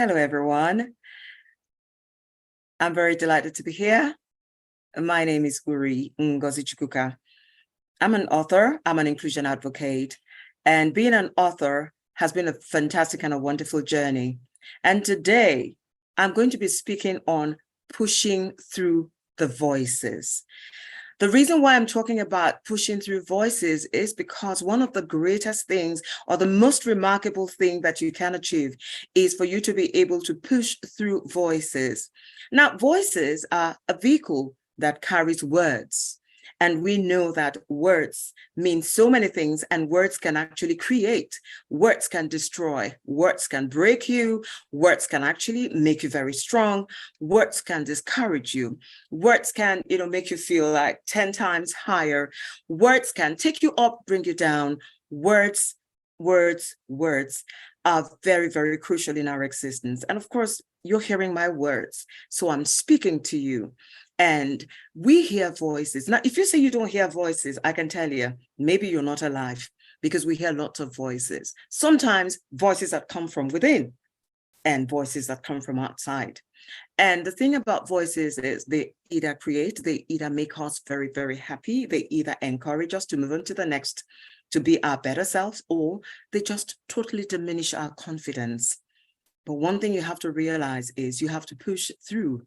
Hello, everyone. I'm very delighted to be here. My name is Uri Ngozi Chukwuka. I'm an author, I'm an inclusion advocate, and being an author has been a fantastic and a wonderful journey. And today, I'm going to be speaking on pushing through the voices. The reason why I'm talking about pushing through voices is because one of the greatest things or the most remarkable thing that you can achieve is for you to be able to push through voices. Now, voices are a vehicle that carries words. And we know that words mean so many things, and words can actually create, words can destroy, words can break you, words can actually make you very strong, words can discourage you, words can, make you feel like 10 times higher, words can take you up, bring you down. Words are very, very crucial in our existence. And of course, you're hearing my words, so I'm speaking to you. And we hear voices. Now, if you say you don't hear voices, I can tell you, maybe you're not alive, because we hear lots of voices. Sometimes voices that come from within and voices that come from outside. And the thing about voices is they either make us very, very happy. They either encourage us to move on to the next, to be our better selves, or they just totally diminish our confidence. But one thing you have to realize is you have to push through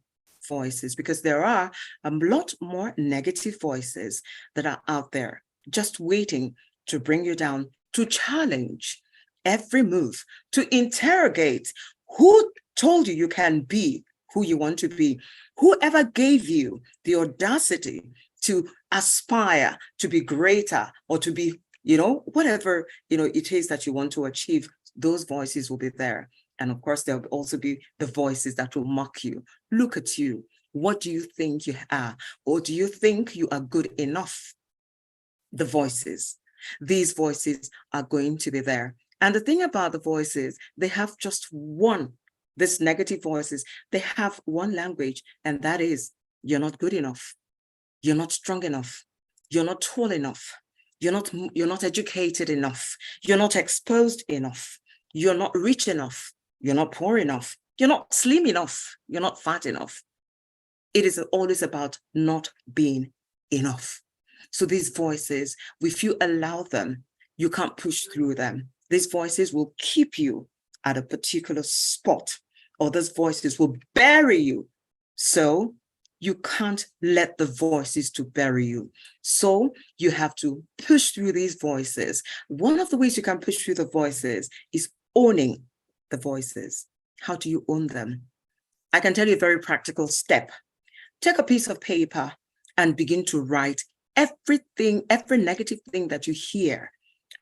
voices, because there are a lot more negative voices that are out there just waiting to bring you down, to challenge every move, to interrogate who told you you can be who you want to be, whoever gave you the audacity to aspire to be greater or to be, whatever, it is that you want to achieve. Those voices will be there. And of course, there'll also be the voices that will mock you. Look at you. What do you think you are? Or do you think you are good enough? The voices. These voices are going to be there. And the thing about the voices, they have just one, these negative voices, they have one language, and that is, you're not good enough. You're not strong enough. You're not tall enough. You're not educated enough. You're not exposed enough. You're not rich enough. You're not poor enough. You're not slim enough. You're not fat enough. It is always about not being enough. So these voices, if you allow them, you can't push through them. These voices will keep you at a particular spot, or those voices will bury you. So you can't let the voices to bury you. So you have to push through these voices. One of the ways you can push through the voices is owning the voices. How do you own them? I can tell you a very practical step. Take a piece of paper and begin to write everything, every negative thing that you hear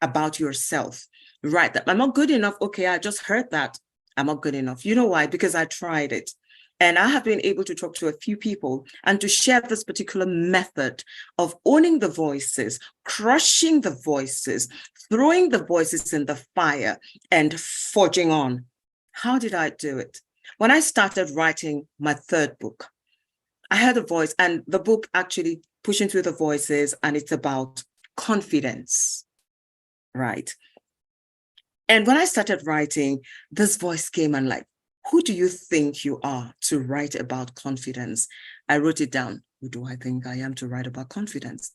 about yourself. Write that. I'm not good enough. Okay, I just heard that. I'm not good enough. You know why? Because I tried it. And I have been able to talk to a few people and to share this particular method of owning the voices, crushing the voices, throwing the voices in the fire, and forging on. How did I do it? When I started writing my third book, I had a voice, and the book actually pushing through the voices, and it's about confidence, right? And when I started writing, this voice came and like, who do you think you are to write about confidence? I wrote it down. Who do I think I am to write about confidence?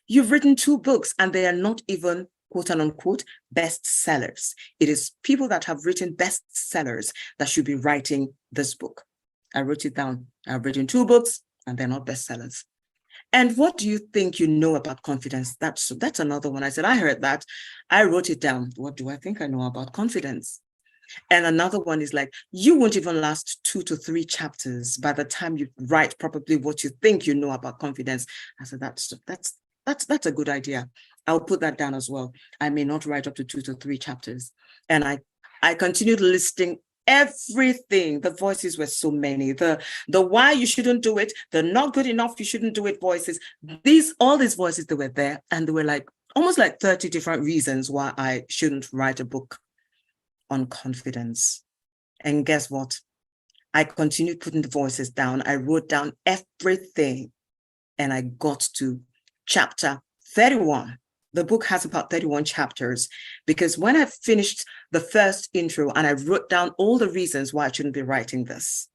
You've written 2 books, and they are not even quote unquote bestsellers. It is people that have written bestsellers that should be writing this book. I wrote it down. I've written 2 books, and they're not bestsellers. And what do you think you know about confidence? That's another one. I said, I heard that. I wrote it down. What do I think I know about confidence? And another one is like, you won't even last 2 to 3 chapters by the time you write probably what you think you know about confidence. I said, that's a good idea. I'll put that down as well. I may not write up to 2 to 3 chapters. And I continued listing everything. The voices were so many. The why you shouldn't do it, the not good enough, you shouldn't do it voices. All these voices, they were there, and they were like almost like 30 different reasons why I shouldn't write a book on confidence. And guess what? I continued putting the voices down. I wrote down everything, and I got to chapter 31. The book has about 31 chapters, because when I finished the first intro and I wrote down all the reasons why I shouldn't be writing this,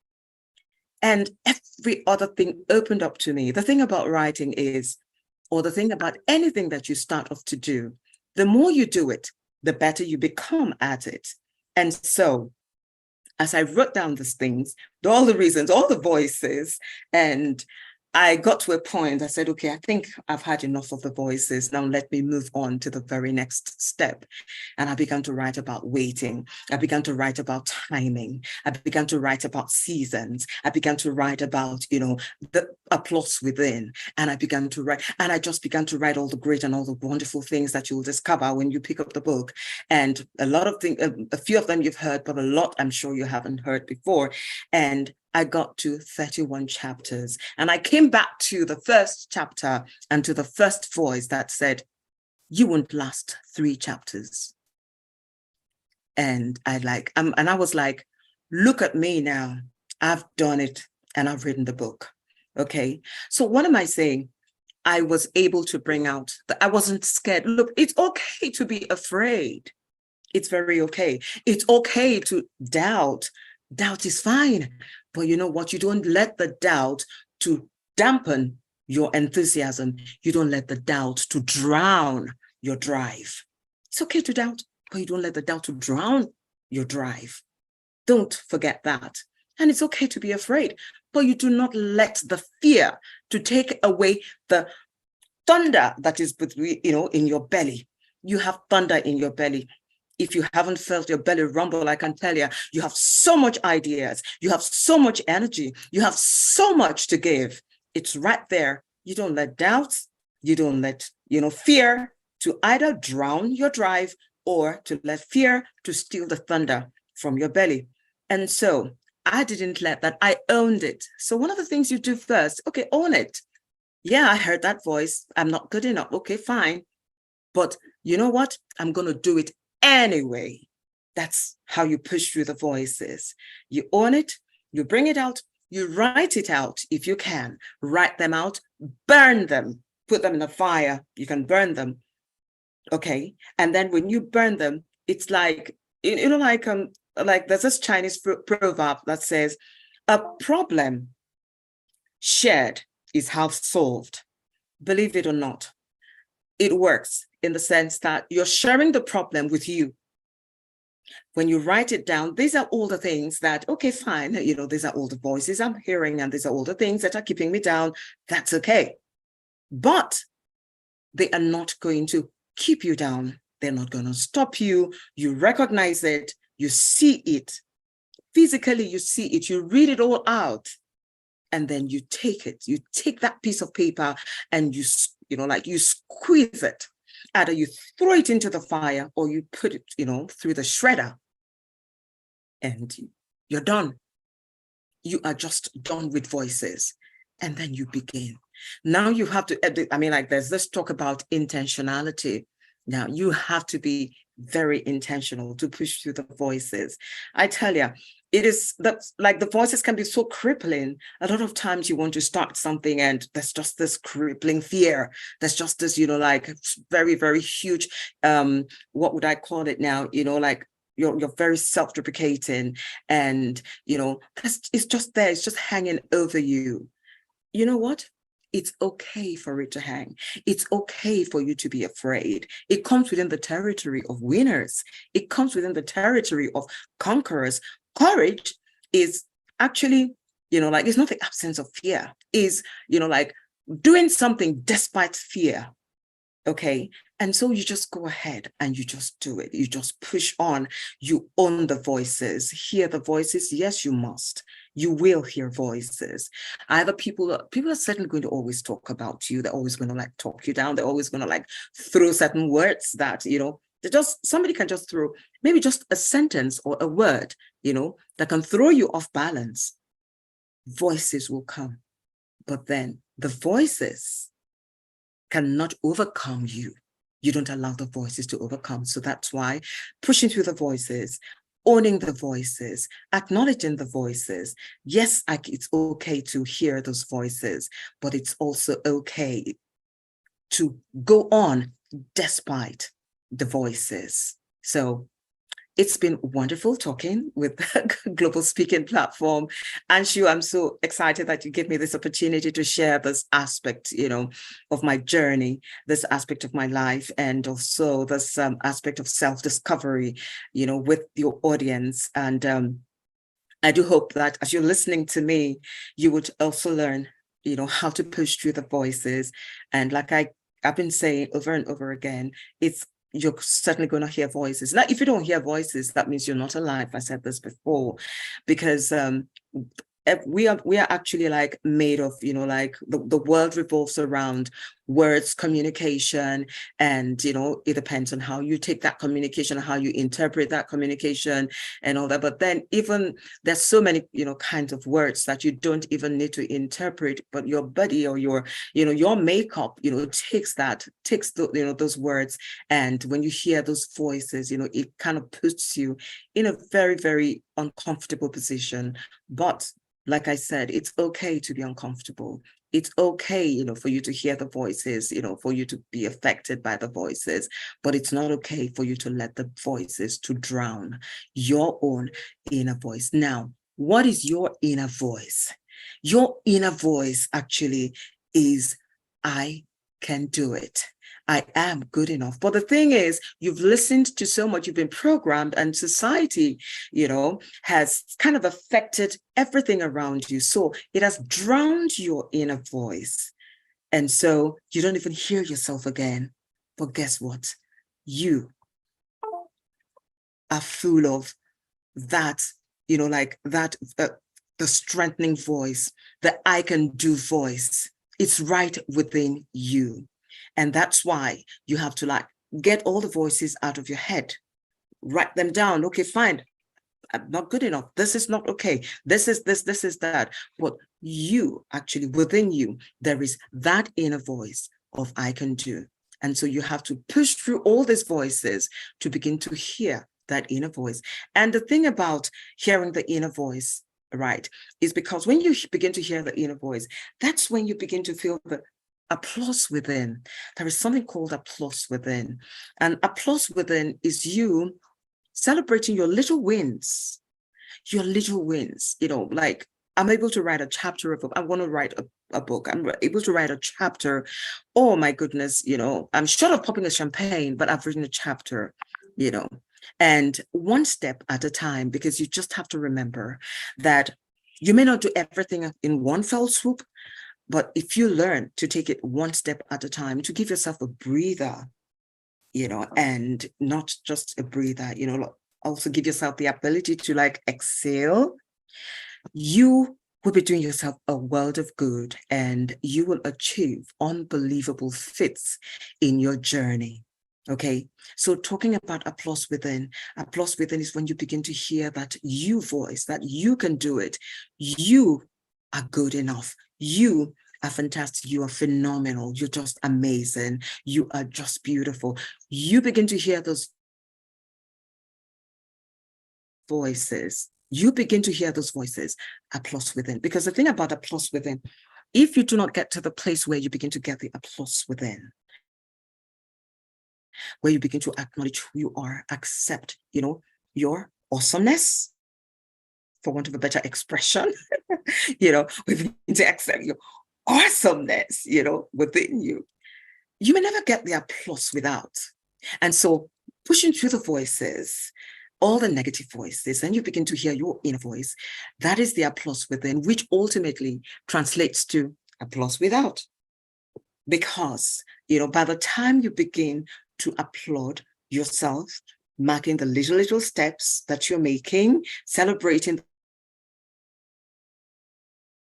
and every other thing opened up to me. The thing about writing is, or the thing about anything that you start off to do, the more you do it, the better you become at it. And so as I wrote down these things, all the reasons, all the voices, and I got to a point, I said, okay, I think I've had enough of the voices. Now let me move on to the very next step. And I began to write about waiting. I began to write about timing. I began to write about seasons. I began to write about, the applause within. And I began to write, and I just began to write all the great and all the wonderful things that you'll discover when you pick up the book. And a lot of things, a few of them you've heard, but a lot I'm sure you haven't heard before. And I got to 31 chapters, and I came back to the first chapter and to the first voice that said, you won't last 3 chapters. And I was like, look at me now. I've done it and I've written the book. Okay. So what am I saying? I was able to bring out that I wasn't scared. Look, it's okay to be afraid. It's very okay. It's okay to doubt. Doubt is fine. But you know what? You don't let the doubt to dampen your enthusiasm. You don't let the doubt to drown your drive. It's okay to doubt, but you don't let the doubt to drown your drive. Don't forget that. And it's okay to be afraid, but you do not let the fear to take away the thunder that is, in your belly. You have thunder in your belly. If you haven't felt your belly rumble, I can tell you, you have so much ideas. You have so much energy. You have so much to give. It's right there. You don't let doubts. You don't let, fear to either drown your drive or to let fear to steal the thunder from your belly. And so I didn't let that. I owned it. So one of the things you do first, okay, own it. Yeah, I heard that voice. I'm not good enough. Okay, fine. But you know what? I'm going to do it anyway. That's how you push through the voices. You own it, you bring it out, you write it out if you can. Write them out, burn them, put them in the fire. You can burn them. Okay. And then when you burn them, it's like, like there's this Chinese proverb that says, a problem shared is half solved. Believe it or not, it works in the sense that you're sharing the problem with you. When you write it down, these are all the things that, okay, fine, these are all the voices I'm hearing, and these are all the things that are keeping me down. That's okay. But they are not going to keep you down. They're not going to stop you. You recognize it. You see it. Physically, you see it. You read it all out. And then you take it. You take that piece of paper and you squeeze it. Either you throw it into the fire or you put it, through the shredder, and you're done. You are just done with voices. And then you begin. Now you have to, there's this talk about intentionality. Now you have to be very intentional to push through the voices. I tell you, it is like the voices can be so crippling. A lot of times you want to start something and there's just this crippling fear. There's just this, very, very huge, what would I call it now? You're very self-deprecating, and, it's just there. It's just hanging over you. You know what? It's okay for it to hang. It's okay for you to be afraid. It comes within the territory of winners. It comes within the territory of conquerors. Courage is actually, it's not the absence of fear. Is, doing something despite fear. Okay. And so you just go ahead and you just do it. You just push on. You own the voices. Hear the voices. Yes, you must. You will hear voices. Either people are certainly going to always talk about you. They're always going to talk you down. They're always going to throw certain words that, somebody can just throw maybe just a sentence or a word, that can throw you off balance. Voices will come, but then the voices cannot overcome you. You don't allow the voices to overcome. So that's why pushing through the voices, owning the voices, acknowledging the voices. Yes, it's okay to hear those voices, but it's also okay to go on despite the voices. So it's been wonderful talking with Global Speaking Platform. Anshu, I'm so excited that you gave me this opportunity to share this aspect, of my journey, this aspect of my life, and also this aspect of self-discovery, with your audience. And I do hope that as you're listening to me, you would also learn, how to push through the voices. And like I've been saying over and over again, you're certainly going to hear voices. Now, if you don't hear voices, that means you're not alive. I said this before, because we are actually like made of, like the world revolves around words, communication, and it depends on how you take that communication, how you interpret that communication and all that. But then even there's so many kinds of words that you don't even need to interpret, but your body or your makeup takes those words, and when you hear those voices, it kind of puts you in a very, very uncomfortable position. But like I said, it's okay to be uncomfortable. It's okay, for you to hear the voices, for you to be affected by the voices, but it's not okay for you to let the voices to drown your own inner voice. Now, what is your inner voice? Your inner voice actually is, I can do it. I am good enough. But the thing is, you've listened to so much, you've been programmed, and society, has kind of affected everything around you. So it has drowned your inner voice. And so you don't even hear yourself again. But guess what? You are full of that, the strengthening voice, the I can do voice. It's right within you. And that's why you have to get all the voices out of your head, write them down. Okay, fine. I'm not good enough. This is not okay. This is this is that. But you actually, within you, there is that inner voice of I can do. And so you have to push through all these voices to begin to hear that inner voice. And the thing about hearing the inner voice, right, is because when you begin to hear the inner voice, that's when you begin to feel the applause within. There is something called applause within. And applause within is you celebrating your little wins. Your little wins, like I'm able to write a chapter of a book. I want to write a book. I'm able to write a chapter. Oh my goodness, I'm short of popping a champagne, but I've written a chapter, and one step at a time, because you just have to remember that you may not do everything in one fell swoop, but if you learn to take it one step at a time, to give yourself a breather, and not just a breather, also give yourself the ability to exhale, you will be doing yourself a world of good, and you will achieve unbelievable feats in your journey. Okay, so talking about applause within is when you begin to hear that you voice, that you can do it. You are good enough. You are fantastic. You are phenomenal. You're just amazing. You are just beautiful. You begin to hear those voices. You begin to hear those voices, applause within. Because the thing about applause within, if you do not get to the place where you begin to get the applause within, where you begin to acknowledge who you are, accept, your awesomeness, for want of a better expression, we begin to accept your awesomeness, within you. You may never get the applause without. And so pushing through the voices, all the negative voices, and you begin to hear your inner voice, that is the applause within, which ultimately translates to applause without. Because, by the time you begin to applaud yourself, marking the little steps that you're making, celebrating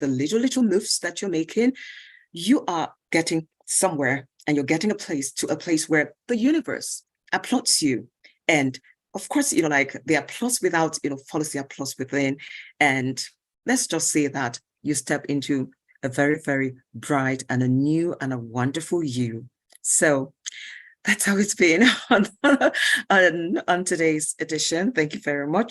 the little moves that you're making, you are getting somewhere, and you're getting to a place where the universe applauds you. And of course, the applause without, follows the applause within. And let's just say that you step into a very, very bright and a new and a wonderful you. So that's how it's been on today's edition. Thank you very much.